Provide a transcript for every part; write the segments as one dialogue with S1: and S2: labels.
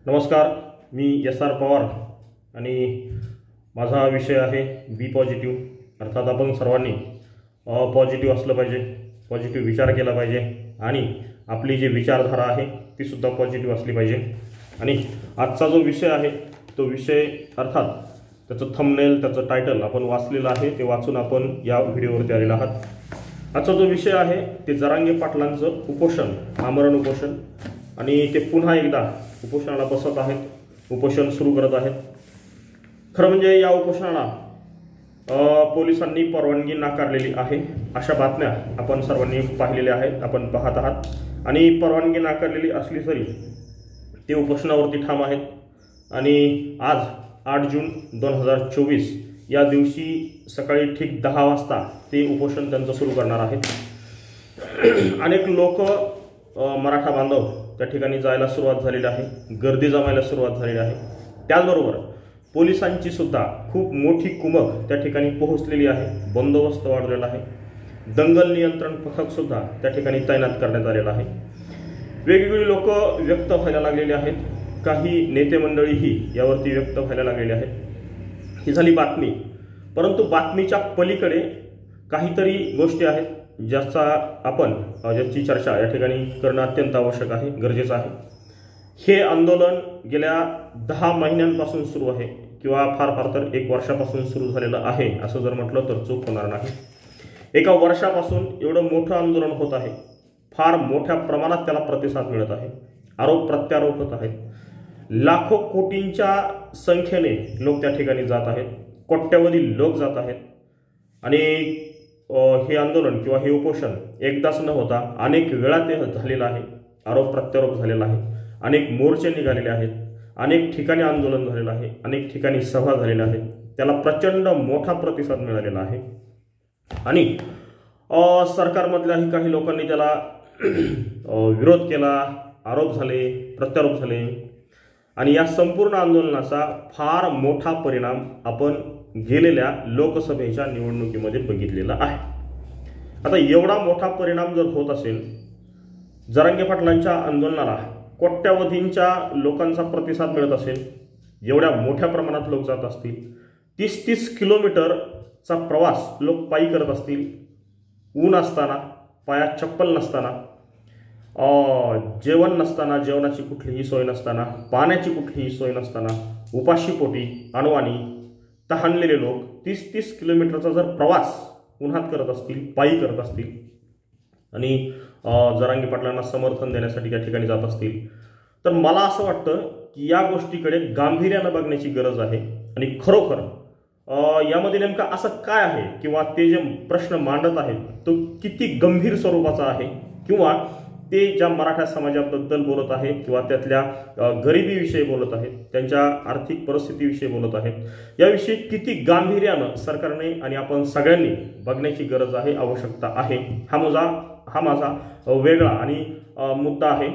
S1: नमस्कार, मी SR पवार आणि माझा विषय आहे बी पॉझिटिव्ह. अर्थात आपण सर्वांनी पॉझिटिव्ह असलं पाहिजे, पॉझिटिव्ह विचार केला पाहिजे आणि आपली जी विचारधारा आहे ती सुद्धा पॉझिटिव्ह असली पाहिजे. आणि आजचा जो विषय आहे तो विषय अर्थात त्याचं थंबनेल, त्याचं टायटल आपण वाचलेलं आहे, ते वाचून आपण या व्हिडिओवरती आलेला आहात. आजचा जो विषय आहे ते जरांगे पाटलांचं उपोषण, आमरण उपोषण, आणि ते पुन्हा एकदा उपोषणाला बसत आहेत, उपोषण सुरू करत आहेत. खरं म्हणजे या उपोषणाला पोलिसांनी परवानगी नाकारलेली आहे, अशा बातम्या आपण सर्वांनी पाहिलेल्या आहेत, आपण पाहत आहात. आणि परवानगी नाकारलेली असली तरी ते उपोषणावरती ठाम आहेत. आणि आज 8 जून 2024 या दिवशी सकाळी ठीक 10 वाजता ते उपोषण त्यांचं सुरू करणार आहेत. अनेक लोक, मराठा बांधव त्या ठिकाणी जायला सुरुवात झालेली आहे, गर्दी जमायला सुरुवात झालेली आहे. त्याचबरोबर पोलिसांची सुद्धा खूप मोठी कुमक त्या ठिकाणी पोहोचलेली आहे, बंदोबस्त वाढवलेला आहे, दंगल नियंत्रण पथक सुद्धा त्या ठिकाणी तैनात करण्यात आलेलं आहे. वेगवेगळी लोक व्यक्त व्हायला लागलेली आहेत, काही नेते मंडळीही यावरती व्यक्त व्हायला लागलेले आहेत. ही झाली बातमी, परंतु बातमीच्या पलीकडे काहीतरी गोष्टी आहेत ज्याची चर्चा या ठिकाणी करणं अत्यंत आवश्यक आहे, गरजेचं आहे. हे आंदोलन गेल्या 10 महिन्यांपासून सुरू आहे किंवा फार फार तर 1 वर्षापासून सुरू झालेलं आहे असं जर म्हटलं तर चूक होणार नाही. 1 वर्षापासून एवढं मोठं आंदोलन होत आहे, फार मोठ्या प्रमाणात त्याला प्रतिसाद मिळत आहे, आरोप प्रत्यारोप होत आहेत, लाखो कोटींच्या संख्येने लोक त्या ठिकाणी जात आहेत, कोट्यवधी लोक जात आहेत. आणि हे आंदोलन किंवा हे उपोषण एकदाच न होता अनेक वेळा ते झालेलं आहे, आरोप प्रत्यारोप झालेला आहे, अनेक मोर्चे निघालेले आहेत, अनेक ठिकाणी आंदोलन झालेलं आहे, अनेक ठिकाणी सभा झालेल्या आहेत. त्याला प्रचंड मोठा प्रतिसाद मिळालेला आहे. आणि सरकारमधल्याही काही लोकांनी त्याला विरोध केला, आरोप झाले, प्रत्यारोप झाले. आणि या संपूर्ण आंदोलनाचा फार मोठा परिणाम आपण गेलेल्या लोकसभेच्या निवडणुकीमध्ये बघितलेला आहे. आता एवढा मोठा परिणाम जर होत असेल, जरांगे पाटलांच्या आंदोलनाला कोट्यवधींच्या लोकांचा प्रतिसाद मिळत असेल, एवढ्या मोठ्या प्रमाणात लोक जात असतील, 30-30 किलोमीटरचा प्रवास लोक पायी करत असतील, ऊन असताना, पायात चप्पल नसताना, जेवण नसताना, जेवणाची कुठलीही सोय नसताना, पाण्याची कुठलीही सोय नसताना, उपाशीपोटी, अनवाणी, तहानलेले लोक 30-30 किलोमीटरचा जर प्रवास उन्हात करत असतील, पायी करत असतील आणि जरांगे पाटलांना समर्थन देण्यासाठी त्या ठिकाणी जात असतील, तर मला असं वाटतं की या गोष्टीकडे गांभीर्यानं बघण्याची गरज आहे. आणि खरोखर यामध्ये नेमका असं काय आहे किंवा ते जे प्रश्न मांडत आहेत तो किती गंभीर स्वरूपाचा आहे, किंवा ते ज्या मराठा समाजाबद्दल बोलत आहेत किंवा त्यातल्या गरिबीविषयी बोलत आहेत, त्यांच्या आर्थिक परिस्थितीविषयी बोलत आहेत, याविषयी किती गांभीर्यानं सरकारने आणि आपण सगळ्यांनी बघण्याची गरज आहे, आवश्यकता आहे. हा माझा वेगळा आणि मुद्दा आहे,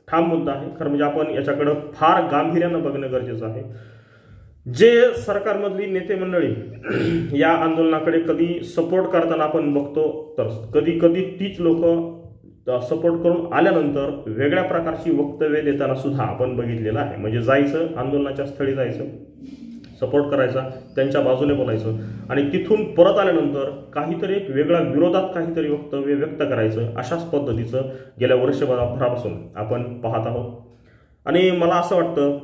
S1: ठाम मुद्दा आहे. खरं म्हणजे आपण याच्याकडं फार गांभीर्यानं बघणं गरजेचं आहे. जे सरकारमधली नेते मंडळी या आंदोलनाकडे कधी सपोर्ट करताना आपण बघतो, तर कधी कधी तीच लोक सपोर्ट करून आल्यानंतर वेगळ्या प्रकारची वक्तव्य देताना सुद्धा आपण बघितलेलं आहे. म्हणजे जायचं, आंदोलनाच्या स्थळी जायचं, सपोर्ट करायचा, त्यांच्या बाजूने बोलायचं आणि तिथून परत आल्यानंतर काहीतरी एक वेगळा विरोधात काहीतरी वक्तव्य व्यक्त करायचं, अशाच पद्धतीचं गेल्या वर्षभरापासून आपण पाहत आहोत. आणि मला असं वाटतं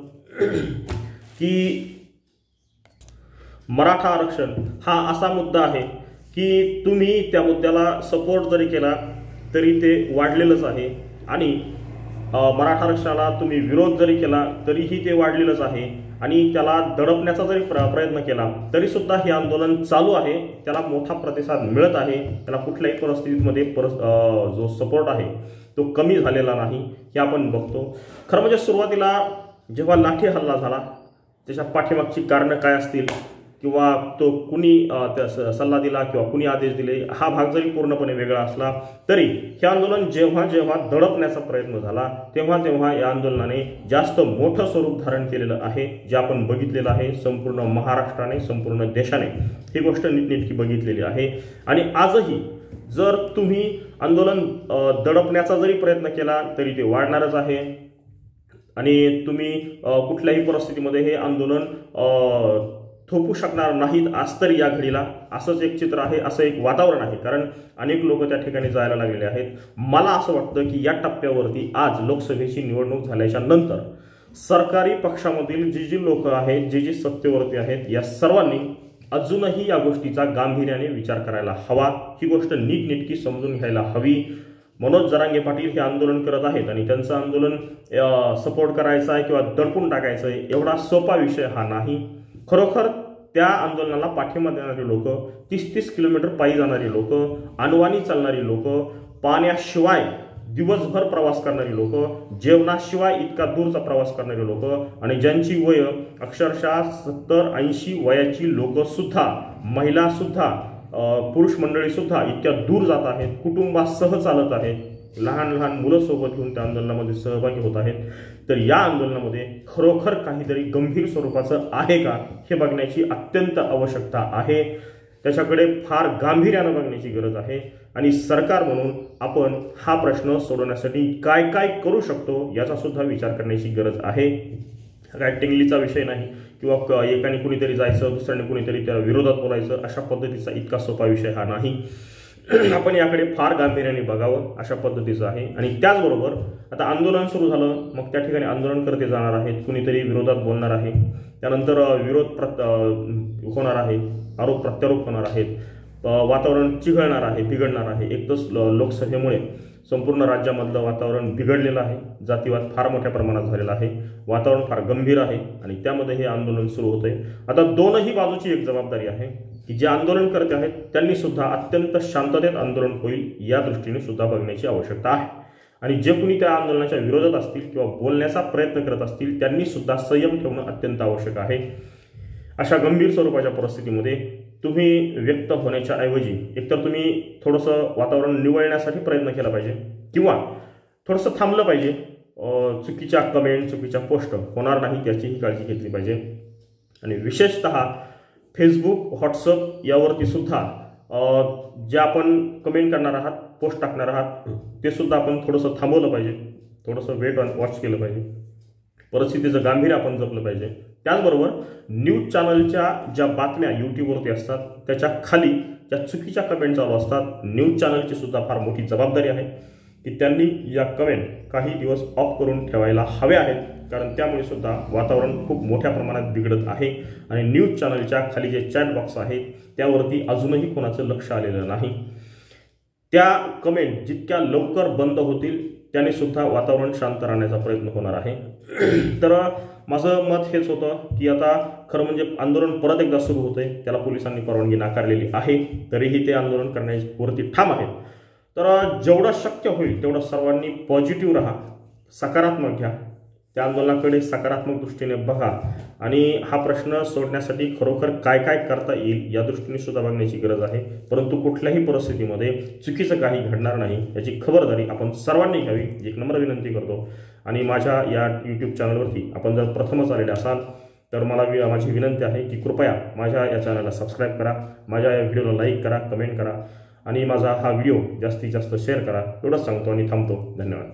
S1: की मराठा आरक्षण हा असा मुद्दा आहे की तुम्ही त्या मुद्द्याला सपोर्ट जरी केला तरी ते वाढलेलंच आहे, आणि मराठा आरक्षणाला तुम्ही विरोध जरी केला तरीही ते वाढलेलंच आहे, आणि त्याला दडपण्याचा जरी प्रयत्न केला तरी सुद्धा हे आंदोलन चालू आहे, त्याला मोठा प्रतिसाद मिळत आहे, त्याला कुठल्याही परिस्थितीमध्ये जो सपोर्ट आहे तो कमी झालेला नाही, हे आपण बघतो. खरं म्हणजे सुरुवातीला जेव्हा लाठी हल्ला झाला त्याच्या पाठीमागची कारणं काय असतील किंवा तो कुणी सल्ला दिला किंवा कुणी आदेश दिले, हा भाग जरी पूर्णपणे वेगळा असला तरी हे आंदोलन जेव्हा जेव्हा दडपण्याचा प्रयत्न झाला तेव्हा तेव्हा या आंदोलनाने जास्त मोठं स्वरूप धारण केलेलं आहे, जे आपण बघितलेलं आहे. संपूर्ण महाराष्ट्राने, संपूर्ण देशाने ही गोष्ट नीटनेटकी बघितलेली आहे. आणि आजही जर तुम्ही आंदोलन दडपण्याचा जरी प्रयत्न केला तरी ते वाढणारच आहे. आणि तुम्ही कुठल्याही परिस्थितीमध्ये हे आंदोलन थोपू शकणार नाहीत आज तरी या घडीला, असंच एक चित्र आहे, असं एक वातावरण आहे. कारण अनेक लोक त्या ठिकाणी जायला लागलेले आहेत. मला असं वाटतं की या टप्प्यावरती आज लोकसभेची निवडणूक झाल्याच्या नंतर सरकारी पक्षामधील जी लोक आहेत, जी सत्तेवरती आहेत, या सर्वांनी अजूनही या गोष्टीचा गांभीर्याने विचार करायला हवा. ही गोष्ट नीटनेटकी समजून घ्यायला हवी. मनोज जरांगे पाटील हे आंदोलन करत आहेत आणि त्यांचं आंदोलन सपोर्ट करायचं आहे किंवा दडपून टाकायचं आहे एवढा सोपा विषय हा नाही. खरोखर त्या आंदोलनाला पाठिंबा देणारी लोक, 30-30 किलोमीटर पायी जाणारी लोक, अनवाणी चालणारी लोक, पाण्याशिवाय दिवसभर प्रवास करणारी लोक, जेवणाशिवाय इतका दूरचा प्रवास करणारी लोक आणि ज्यांची वय अक्षरशः 70-80 वयाची लोक सुद्धा, महिला सुद्धा, पुरुष मंडळी सुद्धा इतक्या दूर जात आहेत, कुटुंबासह चालत आहेत, लहान लहान मुलं सोबत घेऊन त्या आंदोलनामध्ये सहभागी होत आहेत. तर या आंदोलनामध्ये खरोखर काहीतरी गंभीर स्वरूपाचं आहे का हे बघण्याची अत्यंत आवश्यकता आहे. त्याच्याकडे फार गांभीर्यानं बघण्याची गरज आहे आणि सरकार म्हणून आपण हा प्रश्न सोडवण्यासाठी काय काय करू शकतो याचा सुद्धा विचार करण्याची गरज आहे. काय टिंगलीचा विषय नाही किंवा एकाने कुणीतरी जायचं, दुसऱ्याने कुणीतरी त्या विरोधात बोलायचं, अशा पद्धतीचा इतका सोपा विषय हा नाही. आपण याकडे फार गांभीर्याने बघावं अशा पद्धतीचं आहे. आणि त्याचबरोबर आता आंदोलन सुरू झालं, मग त्या ठिकाणी आंदोलनकर्ते जाणार आहेत, कुणीतरी विरोधात बोलणार आहे, त्यानंतर विरोध होणार आहे, आरोप प्रत्यारोप होणार आहेत, वातावरण चिघळणार आहे, बिघडणार आहे. एक तर लोकसभेमुळे संपूर्ण राज्यामधलं वातावरण बिघडलेलं आहे, जातीवाद फार मोठ्या प्रमाणात झालेला आहे, वातावरण फार गंभीर आहे आणि त्यामध्ये हे आंदोलन सुरू होते. आता दोनही बाजूची एक जबाबदारी आहे की जे आंदोलन करते आहेत त्यांनी सुद्धा अत्यंत शांततेत आंदोलन होईल या दृष्टीने सुद्धा बघण्याची आवश्यकता आहे. आणि जे कुणी त्या आंदोलनाच्या विरोधात असतील किंवा बोलण्याचा प्रयत्न करत असतील त्यांनी सुद्धा संयम ठेवणं अत्यंत आवश्यक आहे. अशा गंभीर स्वरूपाच्या परिस्थितीमध्ये तुम्ही व्यक्त होण्याच्या ऐवजी एकतर तुम्ही थोडंसं वातावरण निवळण्यासाठी प्रयत्न केला पाहिजे किंवा थोडंसं थांबलं पाहिजे. चुकीच्या कमेंट, चुकीच्या पोस्ट होणार नाही त्याचीही काळजी घेतली पाहिजे. आणि विशेषतः फेसबुक, व्हॉट्सअप यावरती सुद्धा जे आपण कमेंट करणार आहात, पोस्ट टाकणार आहात ते सुद्धा आपण थोडंसं थांबवलं पाहिजे, थोडंसं वेट वॉच केलं पाहिजे, परिस्थितीचं गांभीर्य आपण जपलं पाहिजे. त्याचबरोबर न्यूज चॅनलच्या ज्या बातम्या यूट्यूबवरती असतात त्याच्या खाली ज्या चुकीच्या कमेंट चालू असतात, न्यूज चॅनलची सुद्धा फार मोठी जबाबदारी आहे की त्यांनी या कमेंट काही दिवस ऑफ करून ठेवायला हव्या आहेत. कारण त्यामुळे सुद्धा वातावरण खूप मोठ्या प्रमाणात बिघडत आहे आणि न्यूज चॅनलच्या खाली जे चॅट बॉक्स आहेत त्यावरती अजूनही कोणाचं लक्ष आलेलं नाही. त्या कमेंट जितक्या लवकर बंद होतील त्याने सुद्धा वातावरण शांत राहण्याचा प्रयत्न होणार आहे. तर माझं मत हेच होतं की आता खरं म्हणजे आंदोलन परत एकदा सुरू होतंय, त्याला पोलिसांनी परवानगी नाकारलेली आहे, तरीही ते आंदोलन करण्यावरती ठाम आहेत. तर जेवढं शक्य होईल तेवढं सर्वांनी पॉझिटिव्ह राहा, सकारात्मक घ्या, त्या आंदोलनाकडे सकारात्मक दृष्टीने बघा आणि हा प्रश्न सोडण्यासाठी खरोखर काय काय करता येईल या दृष्टीने सुद्धा बघण्याची गरज आहे. परंतु कुठल्याही परिस्थितीमध्ये चुकीचं काही घडणार नाही याची खबरदारी आपण सर्वांनी घ्यावी एक नम्र विनंती करतो. आणि माझ्या या यूट्यूब चॅनलवरती आपण जर प्रथमच आलेले असाल तर मला माझी विनंती आहे की कृपया माझ्या या चॅनलला सबस्क्राईब करा, माझ्या या व्हिडिओला लाईक करा, कमेंट करा आणि माझा हा व्हिडिओ जास्तीत जास्त शेअर करा. एवढंच सांगतो आणि थांबतो. धन्यवाद.